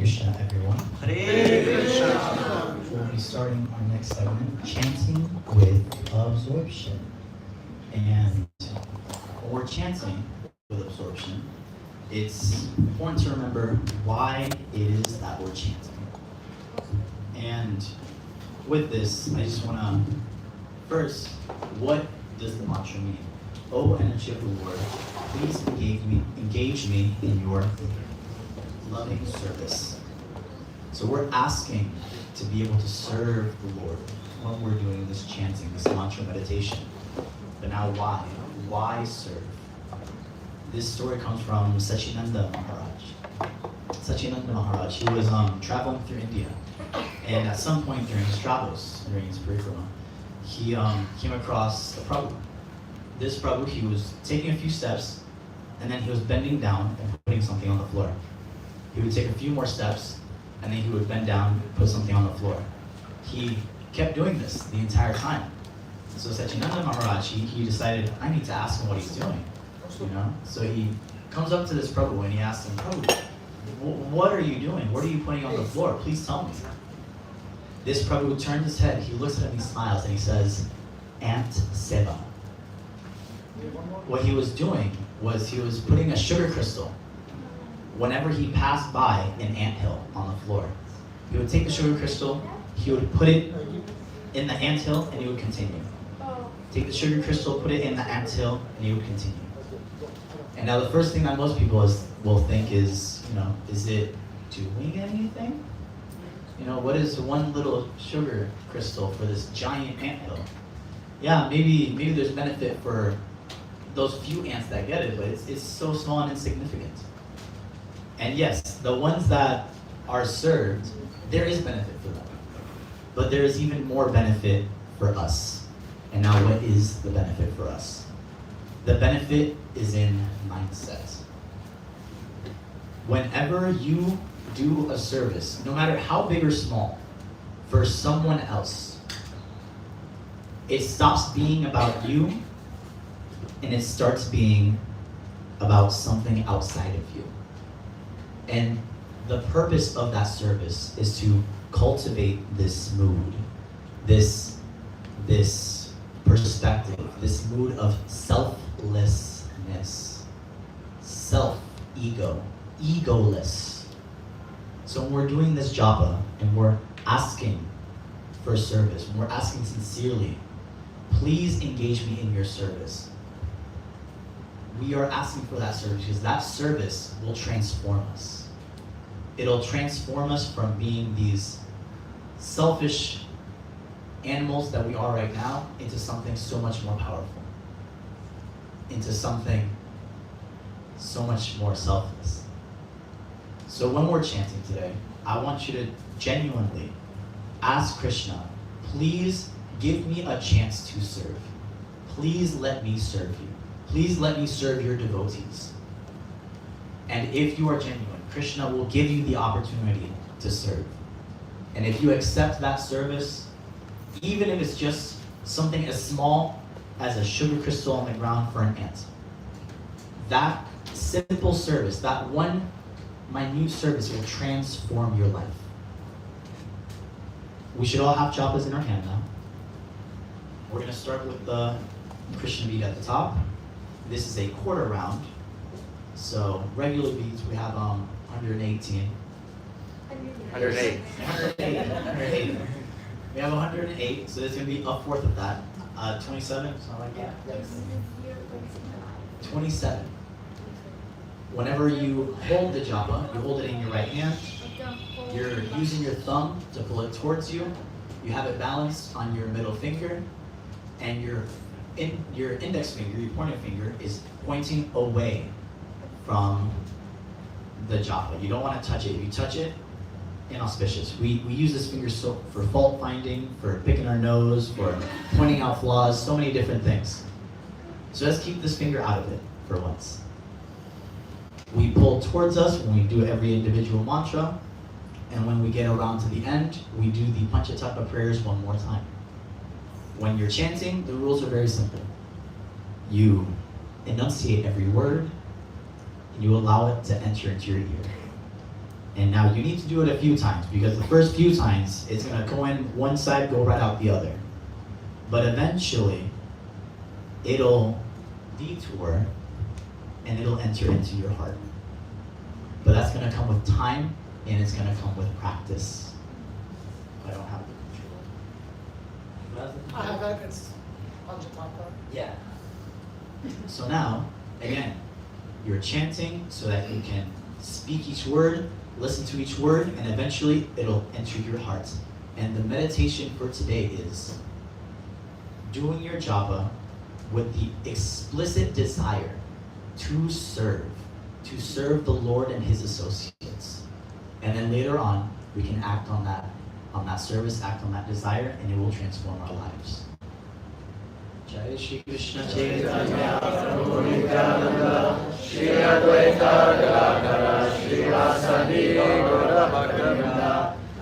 Krishna, everyone. Hare Krishna. We'll be starting our next segment, Chanting with Absorption. And when we're chanting with absorption, it's important to remember why it is that we're chanting. And with this, I just want to, first, what does the mantra mean? O energy of the Lord, please engage me in your loving service. So we're asking to be able to serve the Lord when we're doing this chanting, this mantra meditation. But now why? Why serve? This story comes from Sachinanda Maharaj. Sachinanda Maharaj, he was traveling through India. And at some point during his travels, during his parikrama, he came across a Prabhu. This Prabhu, he was taking a few steps, and then he was bending down and putting something on the floor. He would take a few more steps, and then he would bend down and put something on the floor. He kept doing this the entire time. So Sachinanda Maharaj, he decided, I need to ask him what he's doing. So he comes up to this Prabhu and he asks him, Prabhu, what are you doing? What are you putting on the floor? Please tell me. This Prabhu turned his head, he looks at him, he smiles, and he says, Ant Seva. What he was doing was he was putting a sugar crystal whenever he passed by an anthill on the floor. He would take the sugar crystal, he would put it in the anthill, and he would continue. Take the sugar crystal, put it in the anthill, and he would continue. And now the first thing that most people will think is, is it doing anything? What is one little sugar crystal for this giant anthill? Yeah, maybe there's benefit for those few ants that get it, but it's so small and insignificant. And yes, the ones that are served, there is benefit for them. But there is even more benefit for us. And now what is the benefit for us? The benefit is in mindset. Whenever you do a service, no matter how big or small, for someone else, it stops being about you and it starts being about something outside of you. And the purpose of that service is to cultivate this mood, this perspective, this mood of selflessness, self-ego, egoless. So when we're doing this japa and we're asking for service, when we're asking sincerely, please engage me in your service. We are asking for that service because that service will transform us. It'll transform us from being these selfish animals that we are right now into something so much more powerful, into something so much more selfless. So when we're chanting today, I want you to genuinely ask Krishna, please give me a chance to serve. Please let me serve you. Please let me serve your devotees. And if you are genuine, Krishna will give you the opportunity to serve. And if you accept that service, even if it's just something as small as a sugar crystal on the ground for an ant, that simple service, that one minute service will transform your life. We should all have japas in our hand now. We're going to start with the Krishna bead at the top. This is a quarter round. So regular beads, we have 118. 108. 108. We have 108, so there's going to be a fourth of that. 27, something like that. 27. Whenever you hold the japa, you hold it in your right hand. You're using your thumb to pull it towards you. You have it balanced on your middle finger, and your index finger, your pointer finger, is pointing away from the japa. You don't want to touch it. If you touch it, inauspicious. We use this finger for fault finding, for picking our nose, for pointing out flaws, so many different things. So let's keep this finger out of it for once. We pull towards us when we do every individual mantra, and when we get around to the end, we do the Panchatattva prayers one more time. When you're chanting, the rules are very simple. You enunciate every word, and you allow it to enter into your ear. And now you need to do it a few times, because the first few times it's going to go in one side, go right out the other. But eventually it'll detour and it'll enter into your heart. But that's going to come with time, and it's going to come with practice. I don't have the control. I have that. It's Panjatapa. Yeah. So now, again, you're chanting so that you can speak each word, listen to each word, and eventually it'll enter your heart. And the meditation for today is doing your japa with the explicit desire to serve the Lord and His associates. And then later on, we can act on that service, act on that desire, and it will transform our lives. Jai Shri Krishna Chaitanya Prabhu Nityananda Shri Advaita Gadadhara Shri Vasadi Gaura Bhaktivinoda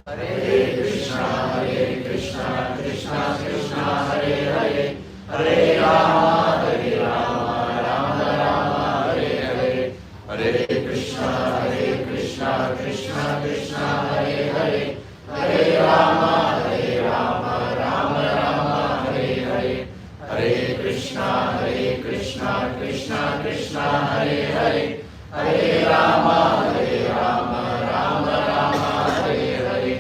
Hare Krishna Krishna Krishna Hare Hare Hare Rama Rama Rama Hare Hare Hare Krishna Krishna Krishna Hare Hare Hare Rama Rama Rama Hare Hare Hare Krishna Krishna Krishna Hare Hare Hare Rama Rama Rama Hare Hare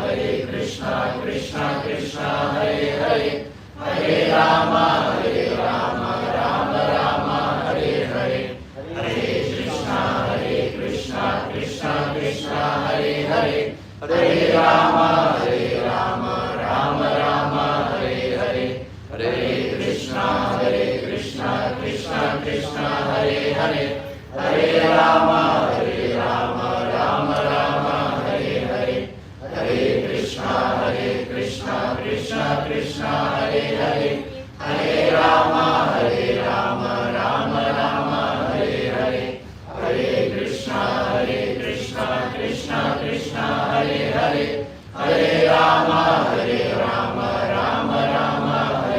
Hare Krishna Krishna Krishna Hare Hare Hare Rama Rama Rama Hare Hare Hare Krishna Krishna Krishna Hare Hare Hare Rama Rama Rama Hare Hare Hare Krishna Krishna Krishna Hare Hare Hare Rama Rama Rama Hare Hare Hare Krishna Krishna Krishna Hare Hare Hare Rama Rama Rama Hare Hare Hare Krishna Krishna Krishna Hare Hare Hare Rama Rama Rama Hare Hare Hare Krishna Krishna Krishna Hare Hare Hare Rama Rama Rama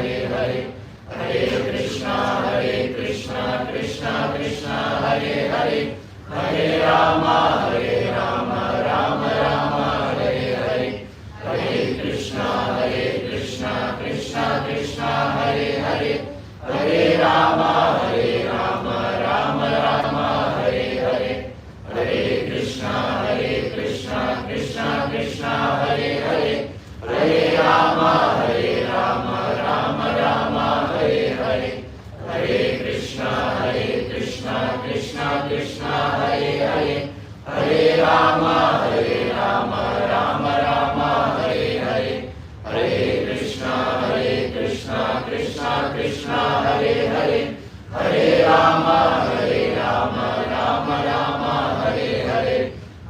Hare Hare Hare Krishna Krishna Krishna Hare Hare Hare Rama Rama Rama Hare Hare Hare Krishna Krishna Krishna Hare Hare Hare Rama Rama Rama Hare Hare Hare Krishna Krishna Krishna Hare Hare Hare Rama Rama Rama Hare Hare Hare Krishna Krishna Krishna Hare Hare Hare Rama Rama Rama Hare Hare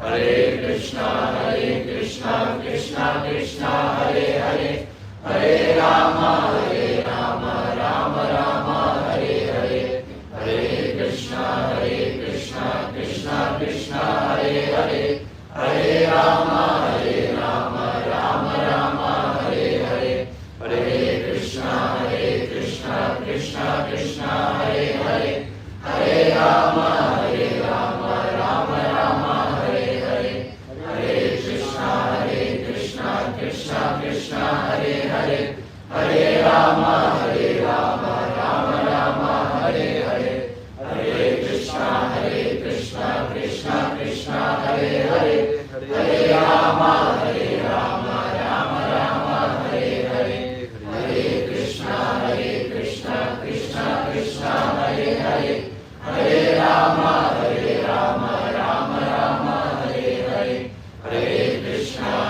Hare Krishna Krishna Krishna Hare Hare Hare Rama Rama Rama Hare Hare Hare Krishna Krishna Krishna Hare Hare Hare Rama Rama Rama Hare Hare Hare Krishna Krishna Krishna Hare Hare Hare Rama Rama Rama Hare Hare Hare Krishna Krishna Krishna Hare Hare Hare Rama Rama Rama Hare Hare Hare Krishna Krishna Krishna Hare Hare Hare Rama Rama Rama Hare Hare Hare Krishna Krishna Krishna Hare Hare Hare Rama Rama Rama Hare Hare Hare Krishna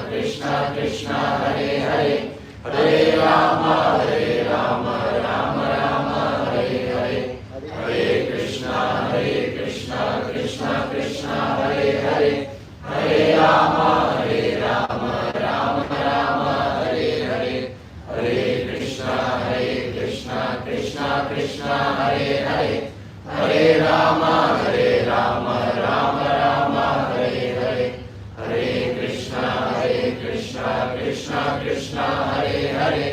Krishna Krishna Hare Hare Hare Rama Rama Rama Hare Hare Hare Krishna Krishna Krishna Hare Hare Hare Rama Rama Rama Hare Hare Hare Krishna Krishna Krishna Hare Hare Hare Rama Rama Rama Hare Hare Hare Krishna Krishna Krishna Hare Hare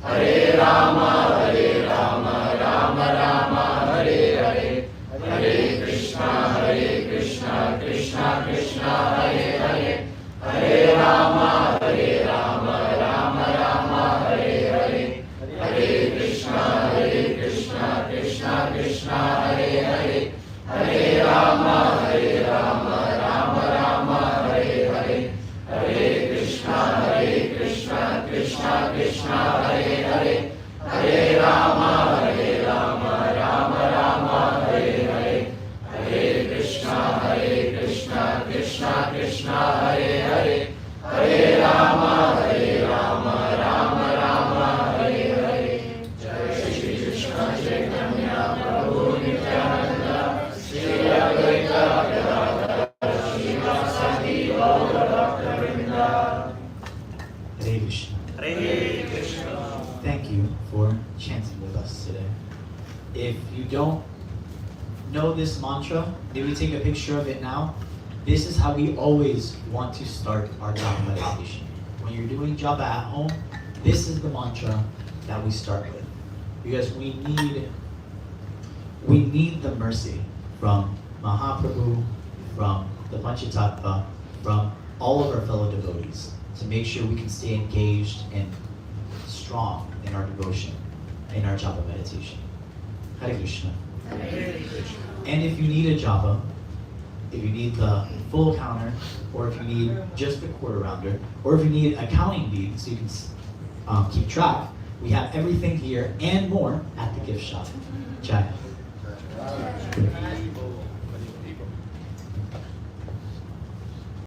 Hare Rama Rama Rama Hare Hare Hare Krishna Krishna, Hare Hare, Hare Rama, Rama Rama, Hare Hare, Hare Krishna, Krishna Krishna, Hare Hare, Hare Rama, Rama Rama, Hare Hare, Hare Krishna, Krishna Krishna, Hare Hare, Hare Rama, Rama Rama, Hare Hare. Jai Shri Krishna Chaitanya Prabhu Nityananda, Shri Advaita Gadadhara Srivasadi Gaura Bhakta-vrinda. Hare Krishna. Hare Krishna. Thank you for chanting with us today. If you don't know this mantra, maybe take a picture of it now. This is how we always want to start our japa meditation. When you're doing japa at home, this is the mantra that we start with. Because we need the mercy from Mahaprabhu, from the Panchatattva, from all of our fellow devotees to make sure we can stay engaged and strong in our devotion, in our japa meditation. Hare Krishna. And if you need a japa, if you need the full counter, or if you need just the quarter rounder, or if you need a counting bead so you can keep track, we have everything here and more at the gift shop. Jai.